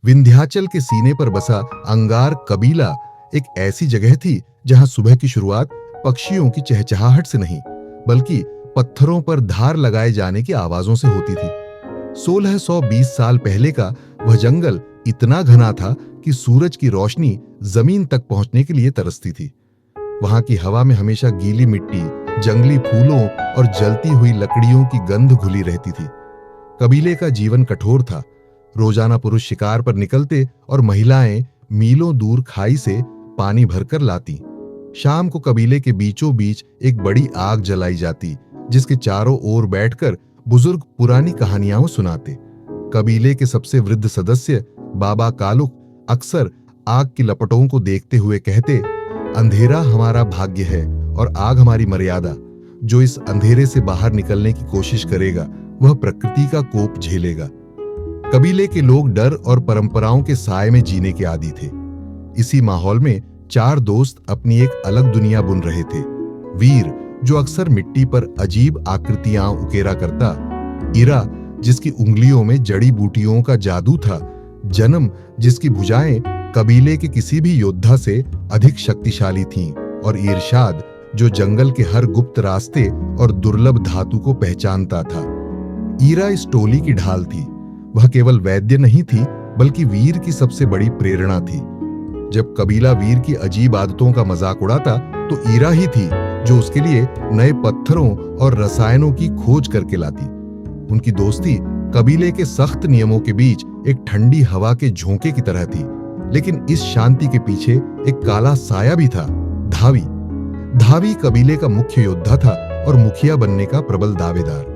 विंध्याचल के सीने पर बसा अंगार कबीला एक ऐसी जगह थी जहां सुबह की शुरुआत पक्षियों की चहचहाहट से नहीं, बल्कि पत्थरों पर धार लगाए जाने की आवाजों से होती थी। 1620 साल पहले का वह जंगल इतना घना था कि सूरज की रोशनी जमीन तक पहुंचने के लिए तरसती थी। वहां की हवा में हमेशा गीली मिट्टी, जंगली फूलों और जलती हुई लकड़ियों की गंध घुली रहती थी। कबीले का जीवन कठोर था। रोजाना पुरुष शिकार पर निकलते और महिलाएं मीलों दूर खाई से पानी भरकर लाती। शाम को कबीले के बीचों बीच एक बड़ी आग जलाई जाती, जिसके चारों ओर बैठकर बुजुर्ग पुरानी कहानियां सुनाते। कबीले के सबसे वृद्ध सदस्य बाबा कालुक अक्सर आग की लपटों को देखते हुए कहते, अंधेरा हमारा भाग्य है और आग हमारी मर्यादा। जो इस अंधेरे से बाहर निकलने की कोशिश करेगा वह प्रकृति का कोप झेलेगा। कबीले के लोग डर और परंपराओं के साए में जीने के आदी थे। इसी माहौल में चार दोस्त अपनी एक अलग दुनिया बुन रहे थे। वीर, जो अक्सर मिट्टी पर अजीब आकृतियां उकेरा करता। इरा, जिसकी उंगलियों में जड़ी बूटियों का जादू था। जन्म, जिसकी भुजाएं कबीले के किसी भी योद्धा से अधिक शक्तिशाली थीं। और इरशाद, जो जंगल के हर गुप्त रास्ते और दुर्लभ धातु को पहचानता था। ईरा इस टोली की ढाल थी। वह केवल वैद्य नहीं थी, बल्कि वीर की सबसे बड़ी प्रेरणा थी। जब कबीला वीर की अजीब आदतों का मजाक उड़ाता तो ईरा ही थी जो उसके लिए नए पत्थरों और रसायनों की खोज करके लाती। उनकी दोस्ती कबीले के सख्त नियमों के बीच एक ठंडी हवा के झोंके की तरह थी, लेकिन इस शांति के पीछे एक काला साया भी था, धावी। धावी कबीले का मुख्य योद्धा था और मुखिया बनने का प्रबल दावेदार।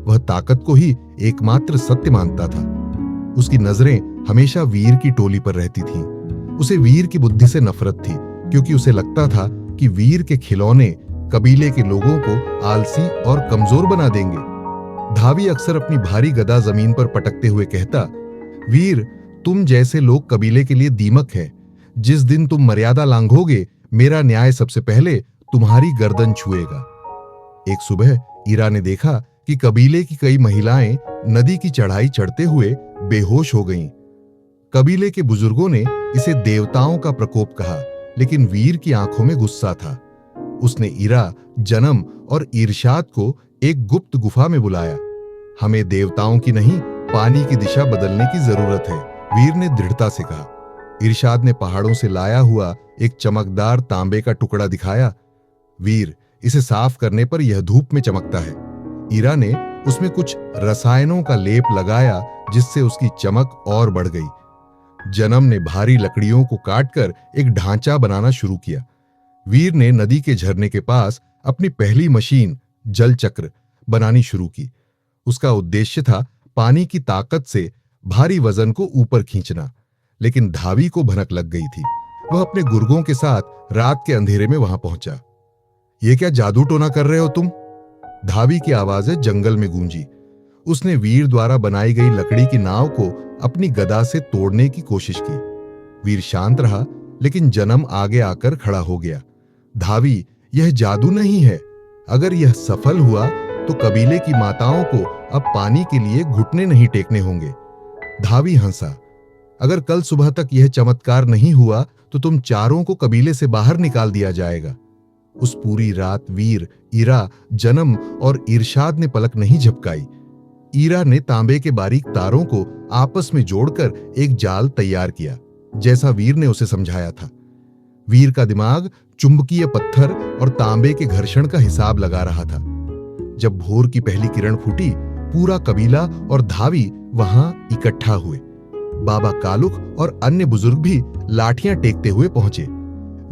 वह ताकत को ही एकमात्र सत्य मानता था। उसकी नजरें हमेशा वीर की टोली पर रहती थीं। उसे वीर की बुद्धि से नफरत थी, क्योंकि उसे लगता था कि वीर के खिलौने कबीले के लोगों को आलसी और कमजोर बना देंगे। धावी अक्सर अपनी भारी गदा जमीन पर पटकते हुए कहता, वीर, तुम जैसे लोग कबीले के लिए दीमक है। जिस दिन तुम मर्यादा लांघोगे, मेरा न्याय सबसे पहले तुम्हारी गर्दन छुएगा। एक सुबह ईरा ने देखा कि कबीले की कई महिलाएं नदी की चढ़ाई चढ़ते हुए बेहोश हो गईं। कबीले के बुजुर्गों ने इसे देवताओं का प्रकोप कहा, लेकिन वीर की आंखों में गुस्सा था। उसने ईरा, जन्म और इरशाद को एक गुप्त गुफा में बुलाया। हमें देवताओं की नहीं, पानी की दिशा बदलने की जरूरत है, वीर ने दृढ़ता से कहा। इरशाद ने पहाड़ों से लाया हुआ एक चमकदार तांबे का टुकड़ा दिखाया। वीर, इसे साफ करने पर यह धूप में चमकता है। ईरा ने उसमें कुछ रसायनों का लेप लगाया, जिससे उसकी चमक और बढ़ गई। जन्म ने भारी लकड़ियों को काटकर एक ढांचा बनाना शुरू किया। वीर ने नदी के झरने के पास अपनी पहली मशीन, जल चक्र, बनानी शुरू की। उसका उद्देश्य था पानी की ताकत से भारी वजन को ऊपर खींचना, लेकिन धावी को भनक लग गई थी। वह अपने गुर्गों के साथ रात के अंधेरे में वहां पहुंचा। ये क्या जादू टोना कर रहे हो तुम? धावी की आवाजें जंगल में गूंजी। उसने वीर द्वारा बनाई गई लकड़ी की नाव को अपनी गदा से तोड़ने की कोशिश की। वीर शांत रहा, लेकिन जन्म आगे आकर खड़ा हो गया। धावी, यह जादू नहीं है। अगर यह सफल हुआ तो कबीले की माताओं को अब पानी के लिए घुटने नहीं टेकने होंगे। धावी हंसा। अगर कल सुबह तक यह चमत्कार नहीं हुआ तो तुम चारों को कबीले से बाहर निकाल दिया जाएगा। उस पूरी रात वीर, ईरा, जन्म और इरशाद ने पलक नहीं झपकाई। ईरा ने तांबे के बारीक तारों को आपस में जोड़कर एक जाल तैयार किया, जैसा वीर ने उसे समझाया था। वीर का दिमाग चुंबकीय पत्थर और तांबे के घर्षण का हिसाब लगा रहा था। जब भोर की पहली किरण फूटी, पूरा कबीला और धावी वहां इकट्ठा हुए। बाबा कालुक और अन्य बुजुर्ग भी लाठियां टेकते हुए पहुंचे।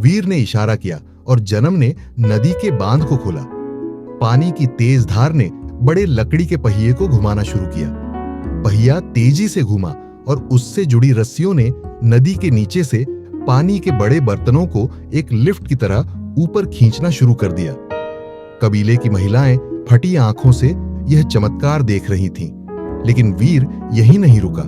वीर ने इशारा किया और जन्म ने नदी के बांध को खोला। पानी की तेज धार ने बड़े लकड़ी के पहिए को घुमाना शुरू किया। पहिया तेजी से घूमा और उससे जुड़ी रस्सियों ने नदी के नीचे से पानी के बड़े बर्तनों को एक लिफ्ट की तरह ऊपर खींचना शुरू कर दिया। कबीले की महिलाएं फटी आंखों से यह चमत्कार देख रही थीं, लेकिन वीर यही नहीं रुका।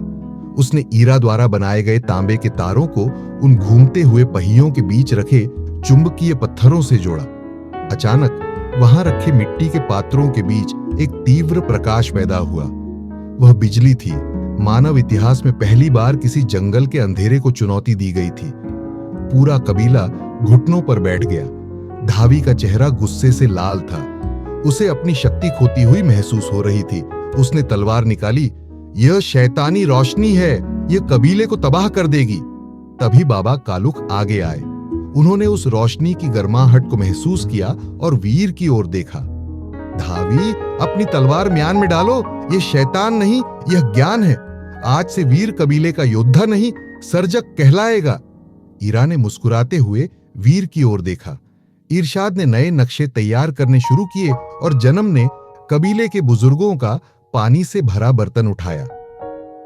उसने ईरा द्वारा बनाए गए तांबे के तारों को उन घूमते हुए पहियों के बीच रखे चुंबकीय पत्थरों से जोड़ा। अचानक वहां रखे मिट्टी के पात्रों के बीच एक तीव्र प्रकाश पैदा हुआ। वह बिजली थी, मानव इतिहास में पहली बार किसी जंगल के अंधेरे को चुनौती दी गई थी। पूरा कबीला घुटनों पर बैठ गया। धावी का चेहरा गुस्से से लाल था। उसे अपनी शक्ति खोती हुई महसूस हो रही थी। उसने तलवार निकाली। यह शैतानी रोशनी है, यह कबीले को तबाह कर देगी। तभी बाबा कालुक आगे आए। उन्होंने उस रोशनी की गर्माहट को महसूस किया और वीर की ओर देखा। धावी, अपनी तलवार म्यान में डालो। यह शैतान नहीं, यह ज्ञान है। आज से वीर कबीले का योद्धा नहीं, सर्जक कहलाएगा। ईरा ने मुस्कुराते हुए वीर की ओर देखा। इरशाद ने नए नक्शे तैयार करने शुरू किए और जन्म ने कबीले के बुजुर्गों का पानी से भरा बर्तन उठाया।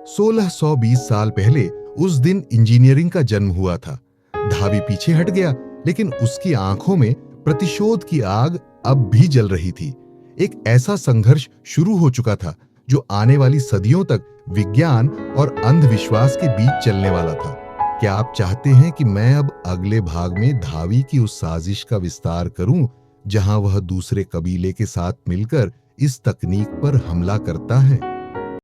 1620 साल पहले उस दिन इंजीनियरिंग का जन्म हुआ था। धावी पीछे हट गया, लेकिन उसकी आंखों में प्रतिशोध की आग अब भी जल रही थी। एक ऐसा संघर्ष शुरू हो चुका था जो आने वाली सदियों तक विज्ञान और अंधविश्वास के बीच चलने वाला था। क्या आप चाहते हैं कि मैं अब अगले भाग में धावी की उस साजिश का विस्तार करूं, जहां वह दूसरे कबीले के साथ मिलकर इस तकनीक पर हमला करता है?